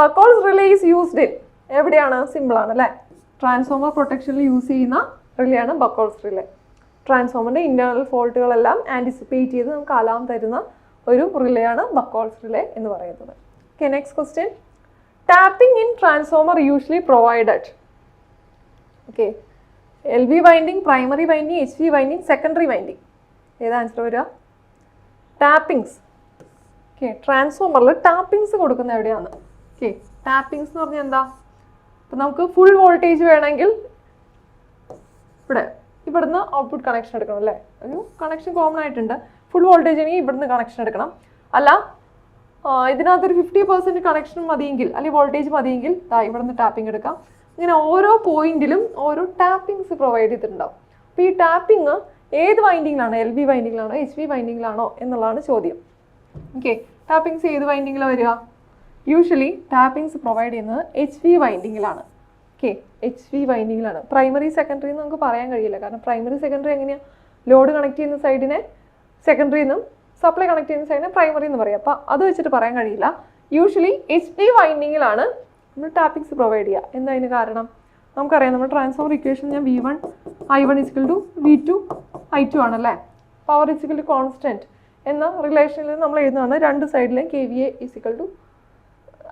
ബക്കോൾസ് relay is used in എവിടെയാണ്? Simple ആണ് അല്ലേ? ട്രാൻസ്ഫോമർ പ്രൊട്ടക്ഷനിൽ യൂസ് ചെയ്യുന്ന റിലേയാണ് ബക്കോൾസ് റിലേ. ട്രാൻസ്ഫോമറിൻ്റെ ഇൻറ്റേർണൽ ഫോൾട്ടുകളെല്ലാം ആൻറ്റിസിപ്പേറ്റ് ചെയ്ത് നമുക്ക് അലാം തരുന്ന ഒരു റിലേയാണ് ബക്കോൾസ് റിലേ എന്ന് പറയുന്നത്. Okay, next question. Tapping in transformer usually provided. Okay, L V winding, primary winding, H V winding, secondary winding. ഏത് ആൻസർ വരിക? ടാപ്പിങ്സ്. ഓക്കെ, ട്രാൻസ്ഫോമറിൽ ടാപ്പിങ്സ് കൊടുക്കുന്ന എവിടെയാണ്? ഓക്കെ, ടാപ്പിങ്സ് എന്ന് പറഞ്ഞാൽ എന്താ? ഇപ്പം നമുക്ക് ഫുൾ വോൾട്ടേജ് വേണമെങ്കിൽ ഇവിടുന്ന് ഔട്ട്പുട്ട് കണക്ഷൻ എടുക്കണം അല്ലേ? ഒരു കണക്ഷൻ കോമൺ ആയിട്ടുണ്ട്. ഫുൾ വോൾട്ടേജ് ആണെങ്കിൽ ഇവിടുന്ന് കണക്ഷൻ എടുക്കണം. അല്ല ഇതിനകത്തൊരു 50% കണക്ഷൻ മതിയെങ്കിൽ അല്ലെങ്കിൽ വോൾട്ടേജ് മതിയെങ്കിൽ ഇവിടുന്ന് ടാപ്പിംഗ് എടുക്കാം. ഇങ്ങനെ ഓരോ പോയിന്റിലും ഓരോ ടാപ്പിങ്സ് പ്രൊവൈഡ് ചെയ്തിട്ടുണ്ടാവും. അപ്പോൾ ഈ ടാപ്പിംഗ് ഏത് വൈൻഡിങ്ങിലാണോ? എൽ വി വൈൻഡിങ്ങിലാണോ എച്ച് വി വൈൻഡിങ്ങിലാണോ എന്നുള്ളതാണ് ചോദ്യം. ഓക്കെ, ടാപ്പിങ്സ് ഏത് വൈൻഡിങ്ങിലാണ് വരിക? യൂഷ്വലി ടാപ്പിങ്സ് പ്രൊവൈഡ് ചെയ്യുന്നത് എച്ച് വി വൈൻഡിങ്ങിലാണ്. ഓക്കെ, എച്ച് വി വൈൻഡിങ്ങിലാണ്. പ്രൈമറി സെക്കൻഡറി എന്ന് നമുക്ക് പറയാൻ കഴിയില്ല. കാരണം പ്രൈമറി സെക്കൻഡറി എങ്ങനെയാണ്? ലോഡ് കണക്ട് ചെയ്യുന്ന സൈഡിനെ സെക്കൻഡറി എന്നും സപ്ലൈ കണക്ട് ചെയ്യുന്ന സൈഡിനെ പ്രൈമറി എന്ന് പറയും. അപ്പോൾ അത് വെച്ചിട്ട് പറയാൻ കഴിയില്ല. യൂഷ്വലി എച്ച് വി വൈൻഡിങ്ങിലാണ് നമ്മൾ ടാപ്പിങ്സ് പ്രൊവൈഡ് ചെയ്യുക. എന്താ കാരണം? നമുക്കറിയാം, നമ്മൾ ട്രാൻസ്ഫോമർ ഇക്വേഷൻ ഞാൻ V1 I1 = V2 I2 ആണല്ലേ? പവർ = കോൺസ്റ്റൻറ്റ് എന്ന റിലേഷനിൽ നമ്മൾ എഴുതുന്നതാണ് രണ്ട് സൈഡിലെയും KVA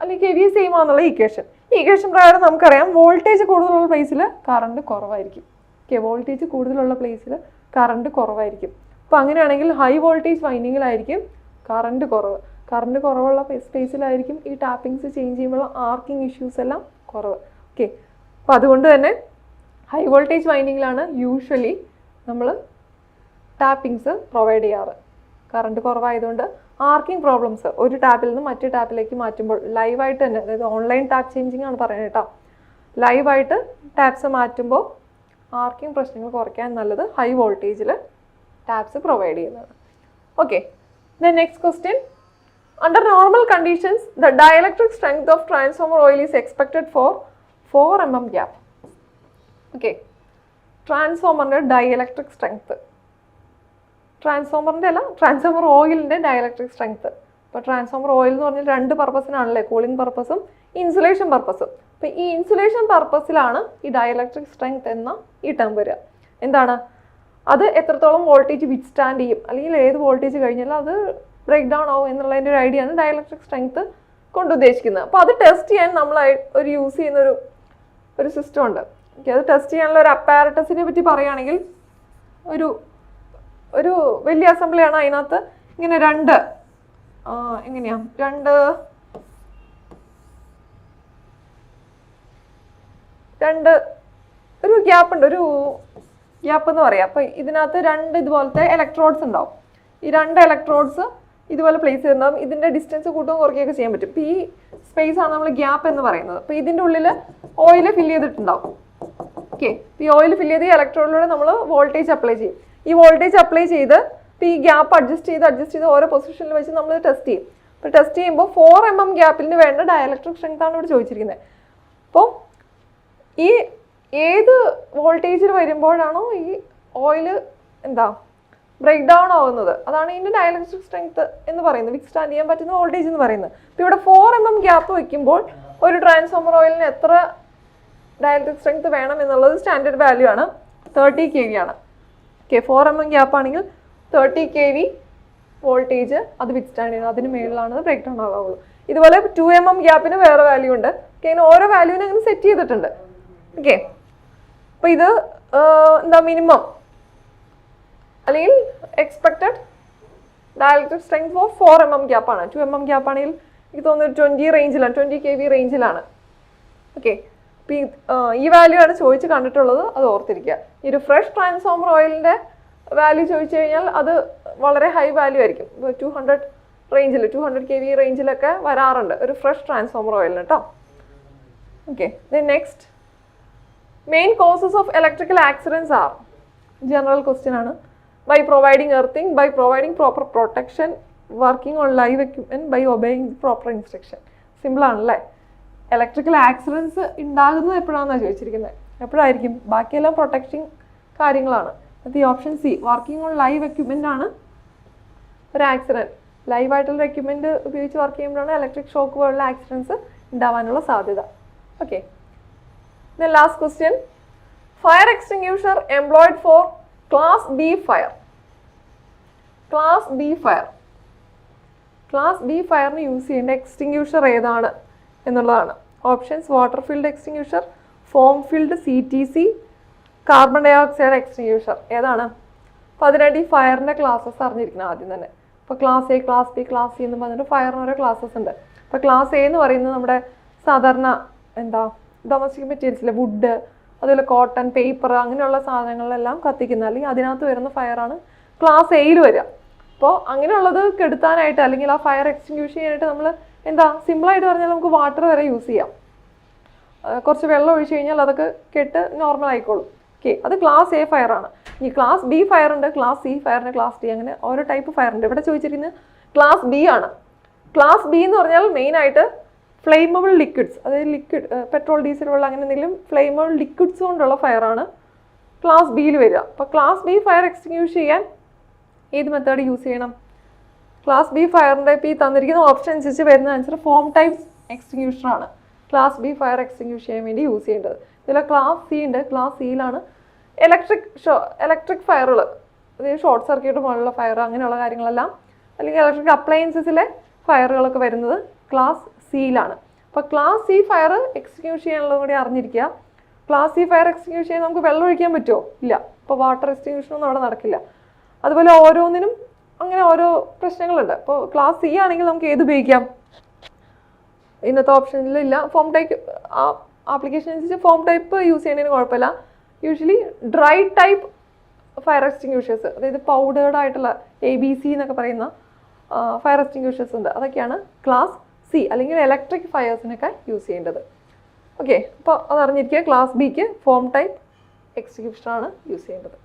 അല്ലെങ്കിൽ KVA സെയിം ആണെന്നുള്ള ഇക്വേഷൻ. ഈ ഇക്വേഷൻ പ്രകാരം നമുക്കറിയാം വോൾട്ടേജ് കൂടുതലുള്ള പ്ലേസിൽ കറണ്ട് കുറവായിരിക്കും. ഓക്കെ, വോൾട്ടേജ് കൂടുതലുള്ള പ്ലേസിൽ കറണ്ട് കുറവായിരിക്കും. അപ്പോൾ അങ്ങനെയാണെങ്കിൽ ഹൈ വോൾട്ടേജ് വൈൻഡിങ്ങിലായിരിക്കും കറണ്ട് കുറവ്. കറണ്ട് കുറവുള്ള സ്പേസിലായിരിക്കും ഈ ടാപ്പിങ്സ് ചേഞ്ച് ചെയ്യുമ്പോൾ ആർക്കിംഗ് ഇഷ്യൂസ് എല്ലാം കുറവ്. ഓക്കെ, അപ്പോൾ അതുകൊണ്ട് തന്നെ ഹൈ വോൾട്ടേജ് വൈൻഡിങ്ങിലാണ് യൂഷ്വലി നമ്മൾ ടാപ്പിങ്സ് പ്രൊവൈഡ് ചെയ്യാറ്. കറണ്ട് കുറവായതുകൊണ്ട് ആർക്കിംഗ് പ്രോബ്ലംസ് ഒരു ടാപ്പിൽ നിന്ന് മറ്റു ടാപ്പിലേക്ക് മാറ്റുമ്പോൾ ലൈവായിട്ട് തന്നെ, അതായത് ഓൺലൈൻ ടാപ്പ് ചേഞ്ചിങ് ആണ് പറയുന്നത് കേട്ടോ, ലൈവായിട്ട് ടാപ്സ് മാറ്റുമ്പോൾ ആർക്കിംഗ് പ്രശ്നങ്ങൾ കുറയ്ക്കാൻ നല്ലത് ഹൈ വോൾട്ടേജിൽ ടാപ്സ് പ്രൊവൈഡ് ചെയ്യുന്നത്. Okay, then next question. Under normal conditions, the dielectric strength of transformer oil is expected for 4 mm gap. Okay, ട്രാൻസ്ഫോമറിൻ്റെ ഡയലക്ട്രിക് സ്ട്രെങ്ത്, ട്രാൻസ്ഫോമറിൻ്റെ അല്ല, ട്രാൻസ്ഫോമർ ഓയിലിൻ്റെ ഡയലക്ട്രിക് സ്ട്രെങ്ത്. ഇപ്പോൾ ട്രാൻസ്ഫോമർ ഓയിൽ എന്ന് പറഞ്ഞാൽ രണ്ട് പർപ്പസിനാണല്ലേ, കൂളിംഗ് പർപ്പസും ഇൻസുലേഷൻ പർപ്പസും. അപ്പോൾ ഈ ഇൻസുലേഷൻ പർപ്പസിലാണ് ഈ ഡയലക്ട്രിക് സ്ട്രെങ്ത് എന്ന ഈ ടേം വരിക. എന്താണ് അത്? എത്രത്തോളം വോൾട്ടേജ് വിത്ത്സ്റ്റാൻഡ് ചെയ്യും, അല്ലെങ്കിൽ ഏത് വോൾട്ടേജ് കഴിഞ്ഞാലും അത് ബ്രേക്ക് ഡൗൺ ആവും എന്നുള്ളതിൻ്റെ ഒരു ഐഡിയ ആണ് ഡയലക്ട്രിക് സ്ട്രെങ്ത് കൊണ്ട് ഉദ്ദേശിക്കുന്നത്. അപ്പോൾ അത് ടെസ്റ്റ് ചെയ്യാൻ നമ്മൾ ഒരു യൂസ് ചെയ്യുന്ന ഒരു സിസ്റ്റം ഉണ്ട്. ഓക്കെ, അത് ടെസ്റ്റ് ചെയ്യാനുള്ള ഒരു അപ്പാരറ്റസിനെ പറ്റി പറയുകയാണെങ്കിൽ ഒരു വലിയ അസംബ്ലിയാണ്. അതിനകത്ത് ഇങ്ങനെ രണ്ട് ഒരു ഗ്യാപ്പ് ഉണ്ട്, ഒരു ഗ്യാപ്പ് എന്ന് പറയാം. അപ്പോൾ ഇതിനകത്ത് രണ്ട് ഇതുപോലത്തെ ഇലക്ട്രോഡ്സ് ഉണ്ടാവും. ഈ രണ്ട് ഇലക്ട്രോഡ്സ് ഇതുപോലെ പ്ലേസ് ചെയ്തിട്ടുണ്ടാകും. ഇതിൻ്റെ ഡിസ്റ്റൻസ് കൂട്ടുകയും കുറയ്ക്കുകയൊക്കെ ചെയ്യാൻ പറ്റും. ഇപ്പോൾ ഈ സ്പേസ് ആണ് നമ്മൾ ഗ്യാപ്പ് എന്ന് പറയുന്നത്. അപ്പോൾ ഇതിൻ്റെ ഉള്ളിൽ ഓയിൽ ഫില്ല് ചെയ്തിട്ടുണ്ടാവും. ഓക്കെ, ഈ ഓയിൽ ഫില്ല് ചെയ്ത് ഈ ഇലക്ട്രോഡിലൂടെ നമ്മൾ വോൾട്ടേജ് അപ്ലൈ ചെയ്യും. ഈ വോൾട്ടേജ് അപ്ലൈ ചെയ്ത് ഇപ്പോൾ ഈ ഗ്യാപ്പ് അഡ്ജസ്റ്റ് ചെയ്ത് ഓരോ പൊസിഷനിൽ വെച്ച് നമ്മൾ ടെസ്റ്റ് ചെയ്യും. അപ്പോൾ ടെസ്റ്റ് ചെയ്യുമ്പോൾ 4 mm ഗ്യാപ്പിന് വേണ്ട ഡയലക്ട്രിക് സ്ട്രെങ്ത് ആണ് ഇവിടെ ചോദിച്ചിരിക്കുന്നത്. അപ്പോൾ ഈ ഏത് വോൾട്ടേജിൽ വരുമ്പോഴാണോ ഈ ഓയിൽ ബ്രേക്ക് ഡൗൺ ആവുന്നത്, അതാണ് ഇതിൻ്റെ ഡയലക്ട്രിക് സ്ട്രെങ്ത് എന്ന് പറയുന്നത്, വിത്ത്സ്റ്റാൻഡ് ചെയ്യാൻ പറ്റുന്ന വോൾട്ടേജ് എന്ന് പറയുന്നത്. അപ്പോൾ ഇവിടെ 4 mm ഗ്യാപ്പ് വയ്ക്കുമ്പോൾ ഒരു ട്രാൻസ്ഫോമർ ഓയിലിന് എത്ര ഡയലക്ട്രിക് സ്ട്രെങ്ത് വേണം എന്നുള്ളത് സ്റ്റാൻഡേർഡ് വാല്യൂ ആണ്, 30 kV ആണ്. ഓക്കെ, 4 mm ഗ്യാപ്പ് ആണെങ്കിൽ 30 kV വോൾട്ടേജ് അത് വിത്ത്സ്റ്റാൻഡ് ചെയ്യണം. അതിന് മേളിലാണ് ബ്രേക്ക് ഡൗൺ ആവുള്ളൂ. ഇതുപോലെ 2 mm ഗ്യാപ്പിന് വേറെ വാല്യൂ ഉണ്ട്. ഓക്കെ, അങ്ങനെ ഓരോ വാല്യൂവിനും അങ്ങനെ സെറ്റ് ചെയ്തിട്ടുണ്ട്. ഓക്കെ, അപ്പോൾ ഇത് മിനിമം അല്ലെങ്കിൽ expected dielectric strength for 4 mm ഗ്യാപ്പാണ്. 2 mm ഗ്യാപ്പ് ആണെങ്കിൽ എനിക്ക് തോന്നുന്നു 20 റേഞ്ചിലാണ്, 20 kV റേഞ്ചിലാണ്. ഓക്കെ, അപ്പോൾ ഈ വാല്യൂ ആണ് ചോദിച്ച് കണ്ടിട്ടുള്ളത്, അത് ഓർത്തിരിക്കുക. ഈ ഒരു ഫ്രഷ് ട്രാൻസ്ഫോമർ ഓയിലിൻ്റെ വാല്യൂ ചോദിച്ചു കഴിഞ്ഞാൽ അത് വളരെ ഹൈ വാല്യൂ ആയിരിക്കും. ഇപ്പോൾ 200 റേഞ്ചിൽ, 200 kV റേഞ്ചിലൊക്കെ വരാറുണ്ട് ഒരു ഫ്രഷ് ട്രാൻസ്ഫോമർ ഓയിലിന് കേട്ടോ. Okay, then next. Main causes of electrical accidents are, general question ആണ്. By providing earthing, by providing proper protection, working on live equipment, by obeying proper instruction. Simple ആണല്ലേ? Electrical accidents ഉണ്ടാകുന്നത് എപ്പോഴാണെന്നാണ് ചോദിച്ചിരിക്കുന്നത്. എപ്പോഴായിരിക്കും? ബാക്കിയെല്ലാം protecting കാര്യങ്ങളാണ്. അത് ഈ option C, working on live equipment ആണ് ഒരു ആക്സിഡൻറ്റ്. ലൈവായിട്ടുള്ള എക്യുപ്മെൻറ്റ് ഉപയോഗിച്ച് വർക്ക് ചെയ്യുമ്പോഴാണ് ഇലക്ട്രിക് ഷോക്ക് പോലുള്ള ആക്സിഡൻസ് ഉണ്ടാവാനുള്ള സാധ്യത. Okay, then last question, fire extinguisher employed for class B fire. class B fire, class B ഫയറിന് യൂസ് ചെയ്യേണ്ട എക്സ്റ്റിങ്ക്യൂഷർ ഏതാണ് എന്നുള്ളതാണ്. Options: water field extinguisher, foam field, CTC, carbon dioxide extinguisher. ഏതാണ്? അപ്പോൾ അതിനായിട്ട് ഈ ഫയറിൻ്റെ ക്ലാസ്സസ് അറിഞ്ഞിരിക്കണം ആദ്യം തന്നെ. ഇപ്പോൾ class A, class B, class C എന്ന് പറഞ്ഞിട്ട് ഫയറിന് ഓരോ ക്ലാസ്സസ് ഉണ്ട്. ഇപ്പോൾ ക്ലാസ് എ എന്ന് പറയുന്നത് നമ്മുടെ സാധാരണ ഡൊമസ്റ്റിക് മെറ്റീരിയൽസിലെ വുഡ്, അതുപോലെ കോട്ടൺ, പേപ്പർ അങ്ങനെയുള്ള സാധനങ്ങളിലെല്ലാം കത്തിക്കുന്ന അല്ലെങ്കിൽ അതിനകത്ത് വരുന്ന ഫയറാണ് ക്ലാസ് എയിൽ വരിക. അപ്പോൾ അങ്ങനെയുള്ളത് കെടുത്താനായിട്ട് അല്ലെങ്കിൽ ആ ഫയർ എക്സ്റ്റിങ്ക്യൂഷ് ചെയ്യാനായിട്ട് നമ്മൾ സിമ്പിളായിട്ട് പറഞ്ഞാൽ നമുക്ക് വാട്ടർ വരെ യൂസ് ചെയ്യാം. കുറച്ച് വെള്ളം ഒഴിച്ച് കഴിഞ്ഞാൽ അതൊക്കെ കെട്ട് നോർമൽ ആയിക്കോളും. ഓക്കെ, അത് ക്ലാസ് എ ഫയറാണ്. ഈ ക്ലാസ് ബി ഫയർ ഉണ്ട്, ക്ലാസ് സി ഫയറിന്, ക്ലാസ് ഡി, അങ്ങനെ ഓരോ ടൈപ്പ് ഫയർ ഉണ്ട്. ഇവിടെ ചോദിച്ചിരിക്കുന്നത് ക്ലാസ് ബി ആണ്. ക്ലാസ് ബി എന്ന് പറഞ്ഞാൽ മെയിനായിട്ട് ഫ്ലെയിമബിൾ ലിക്വിഡ്സ്, അതായത് ലിക്വിഡ് പെട്രോൾ, ഡീസൽ, വെള്ളം അങ്ങനെ എന്തെങ്കിലും ഫ്ലെയിമബിൾ ലിക്വിഡ്സ് കൊണ്ടുള്ള ഫയറാണ് ക്ലാസ് ബിയിൽ വരിക. അപ്പോൾ ക്ലാസ് ബി ഫയർ എക്സ്റ്റിങ്ക്യൂഷ് ചെയ്യാൻ ഏത് മെത്തേഡ് യൂസ് ചെയ്യണം? ക്ലാസ് ബി ഫയറിൻ്റെ ഇപ്പോൾ ഈ തന്നിരിക്കുന്ന ഓപ്ഷൻ അനുസരിച്ച് വരുന്ന ആൻസർ ഫോം ടൈപ്പ് എക്സ്റ്റിങ്ക്യൂഷർ ആണ് ക്ലാസ് ബി ഫയർ എക്സ്റ്റിങ്ക്യൂഷ് ചെയ്യാൻ വേണ്ടി യൂസ് ചെയ്യേണ്ടത്. ഇതിൽ ക്ലാസ് സി ഉണ്ട്. ക്ലാസ് സിയിലാണ് ഇലക്ട്രിക് ഫയറുകൾ, അതായത് ഷോർട്ട് സർക്യൂട്ട് പോലുള്ള ഫയർ അങ്ങനെയുള്ള കാര്യങ്ങളെല്ലാം, അല്ലെങ്കിൽ ഇലക്ട്രിക് അപ്ലയൻസസിലെ ഫയറുകളൊക്കെ വരുന്നത് ക്ലാസ് സിയിലാണ്. അപ്പോൾ ക്ലാസ് സി ഫയർ എക്സ്റ്റിങ്ക്യൂഷ് ചെയ്യാനുള്ളത് കൂടി അറിഞ്ഞിരിക്കുക. ക്ലാസ് സി ഫയർ എക്സ്റ്റിങ്ക്യൂഷ് ചെയ്യാൻ നമുക്ക് വെള്ളം ഒഴിക്കാൻ പറ്റുമോ? ഇല്ല. അപ്പോൾ വാട്ടർ എക്സ്റ്റിങ്ക്യൂഷനൊന്നും അവിടെ നടക്കില്ല. അതുപോലെ ഓരോന്നിനും അങ്ങനെ ഓരോ പ്രശ്നങ്ങളുണ്ട്. അപ്പോൾ ക്ലാസ് സി ആണെങ്കിൽ നമുക്ക് ഏത് ഉപയോഗിക്കാം? ഇന്നത്തെ ഓപ്ഷനിലില്ല. ഫോം ടൈപ്പ് ആപ്ലിക്കേഷൻ അനുസരിച്ച് ഫോം ടൈപ്പ് യൂസ് ചെയ്യുന്നതിന് കുഴപ്പമില്ല. Usually dry type fire extinguishers, അതായത് പൗഡേർഡ് ആയിട്ടുള്ള ABC എന്നൊക്കെ പറയുന്ന ഫയർ എക്സ്റ്റിങ്ക്യൂഷേഴ്സ് ഉണ്ട്. അതൊക്കെയാണ് ക്ലാസ് സി അല്ലെങ്കിൽ ഇലക്ട്രിക് ഫയേഴ്സിനൊക്കെ യൂസ് ചെയ്യേണ്ടത്. ഓക്കെ, അപ്പോൾ അതറിഞ്ഞിരിക്കുക. ക്ലാസ് ബിക്ക് ഫോം ടൈപ്പ് എക്സ്റ്റിങ്ക്യൂഷറാണ് യൂസ് ചെയ്യേണ്ടത്.